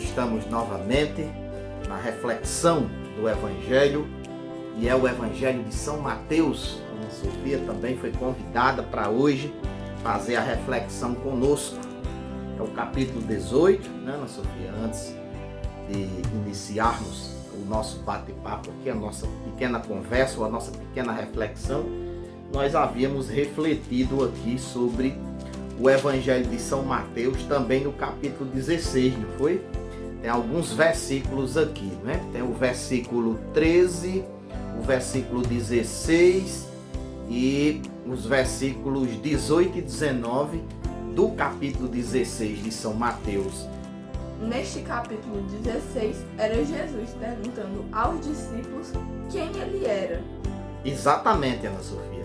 estamos novamente na reflexão do Evangelho, e é o Evangelho de São Mateus. Ana Sofia também foi convidada para hoje fazer a reflexão conosco. É o capítulo 18, né, Ana Sofia? Antes de iniciarmos o nosso bate-papo aqui, a nossa pequena conversa, ou a nossa pequena reflexão, nós havíamos refletido aqui sobre o Evangelho de São Mateus, também no capítulo 16, não foi? Tem alguns versículos aqui, né? Tem o versículo 13, o versículo 16 e os versículos 18 e 19 do capítulo 16 de São Mateus. Neste capítulo 16, era Jesus perguntando aos discípulos quem ele era. Exatamente, Ana Sofia.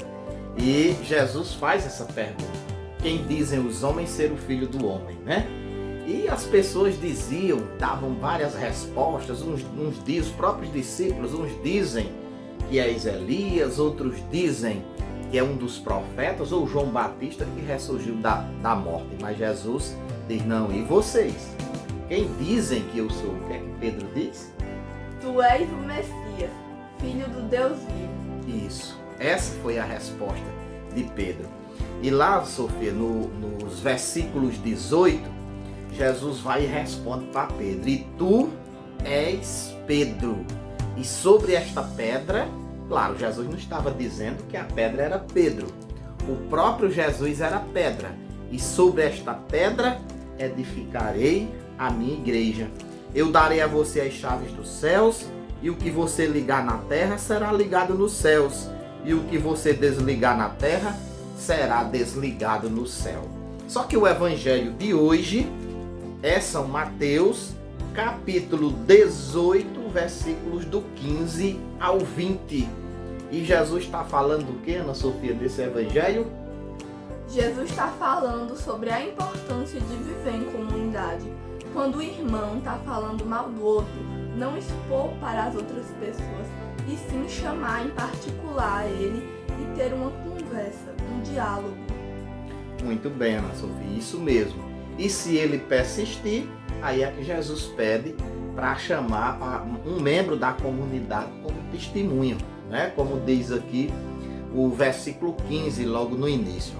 E Jesus faz essa pergunta: quem dizem os homens ser o Filho do Homem, né? E as pessoas davam várias respostas. Uns dizem, os próprios discípulos, uns dizem que é Elias, outros dizem que é um dos profetas, ou João Batista que ressurgiu da morte. Mas Jesus diz: não, e vocês? Quem dizem que eu sou? O que é que Pedro diz? Tu és o Messias, filho do Deus vivo. Isso, essa foi a resposta de Pedro. E lá, Sofia, nos versículos 18, Jesus vai e responde para Pedro: e tu és Pedro, e sobre esta pedra, claro, Jesus não estava dizendo que a pedra era Pedro, o próprio Jesus era pedra, e sobre esta pedra edificarei a minha igreja. Eu darei a você as chaves dos céus, e o que você ligar na terra será ligado nos céus, e o que você desligar na terra será desligado no céu. Só que o evangelho de hoje é São Mateus, capítulo 18, versículos do 15 ao 20. E Jesus está falando do que, Ana Sofia, desse evangelho? Jesus está falando sobre a importância de viver em comunidade. Quando o irmão está falando mal do outro, não expor para as outras pessoas, e sim chamar em particular ele e ter uma conversa, um diálogo. Muito bem, Ana Sofia, isso mesmo. E se ele persistir, aí é que Jesus pede para chamar um membro da comunidade como testemunha, né? Como diz aqui o versículo 15, logo no início.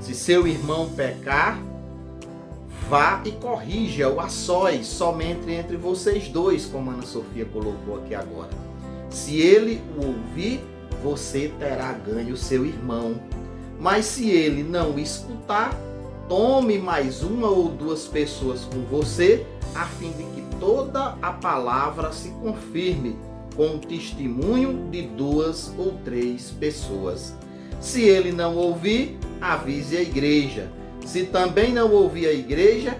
Se seu irmão pecar, vá e corrija-o a sós, somente entre vocês dois, como a Ana Sofia colocou aqui agora. Se ele o ouvir, você terá ganho o seu irmão. Mas se ele não escutar, tome mais uma ou duas pessoas com você, a fim de que toda a palavra se confirme com o testemunho de 2 ou 3 pessoas. Se ele não ouvir, avise a igreja. Se também não ouvir a igreja,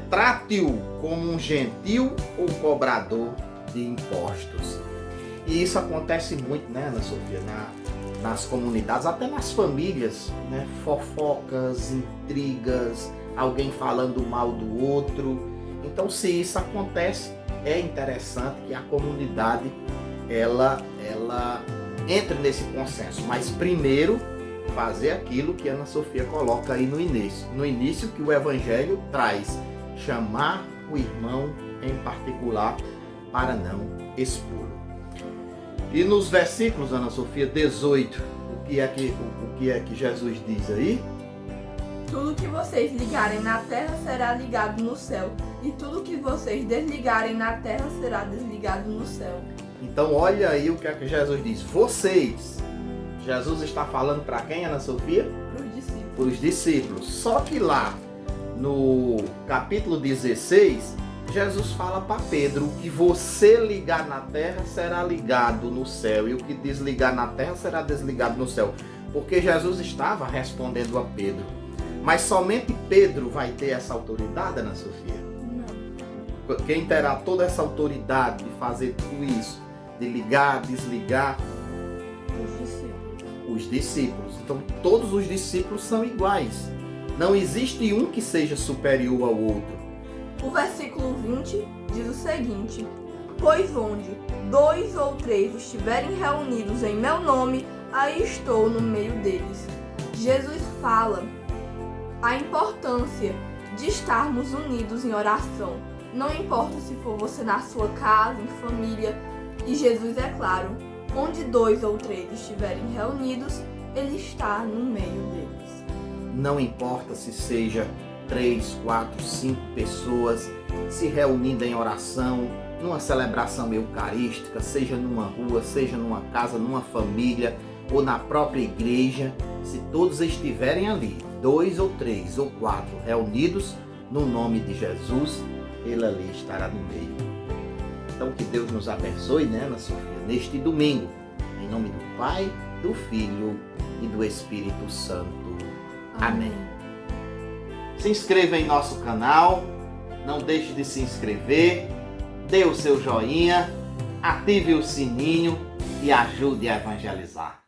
trate-o como um gentil ou cobrador de impostos. E isso acontece muito, né, Ana Sofia, nas comunidades, até nas famílias, né? Fofocas, intrigas, alguém falando mal do outro. Então, se isso acontece, é interessante que a comunidade ela entre nesse consenso. Mas primeiro, fazer aquilo que a Ana Sofia coloca aí no início. No início que o Evangelho traz: chamar o irmão em particular para não expor. E nos versículos, Ana Sofia, 18, o que é que Jesus diz aí? Tudo que vocês ligarem na terra será ligado no céu, e tudo que vocês desligarem na terra será desligado no céu. Então olha aí o que é que Jesus diz. Vocês. Jesus está falando para quem, Ana Sofia? Para os discípulos. Para os discípulos. Só que lá no capítulo 16, Jesus fala para Pedro: o que você ligar na terra será ligado no céu, e o que desligar na terra será desligado no céu. Porque Jesus estava respondendo a Pedro. Mas somente Pedro vai ter essa autoridade, Ana Sofia? Não. Quem terá toda essa autoridade de fazer tudo isso, de ligar, desligar? Os discípulos. Os discípulos. Então todos os discípulos são iguais. Não existe um que seja superior ao outro. O versículo 20 diz o seguinte: pois onde 2 ou 3 estiverem reunidos em meu nome, aí estou no meio deles. Jesus fala a importância de estarmos unidos em oração. Não importa se for você na sua casa, em família, e Jesus, é claro, onde 2 ou 3 estiverem reunidos, Ele está no meio deles. Não importa se seja 3, 4, 5 pessoas se reunindo em oração, numa celebração eucarística, seja numa rua, seja numa casa, numa família ou na própria igreja, se todos estiverem ali, 2 ou 3 ou 4 reunidos no nome de Jesus, Ele ali estará no meio. Então que Deus nos abençoe, né, Ana Sofia, neste domingo, em nome do Pai, do Filho e do Espírito Santo. Amém. Se inscreva em nosso canal, não deixe de se inscrever, dê o seu joinha, ative o sininho e ajude a evangelizar.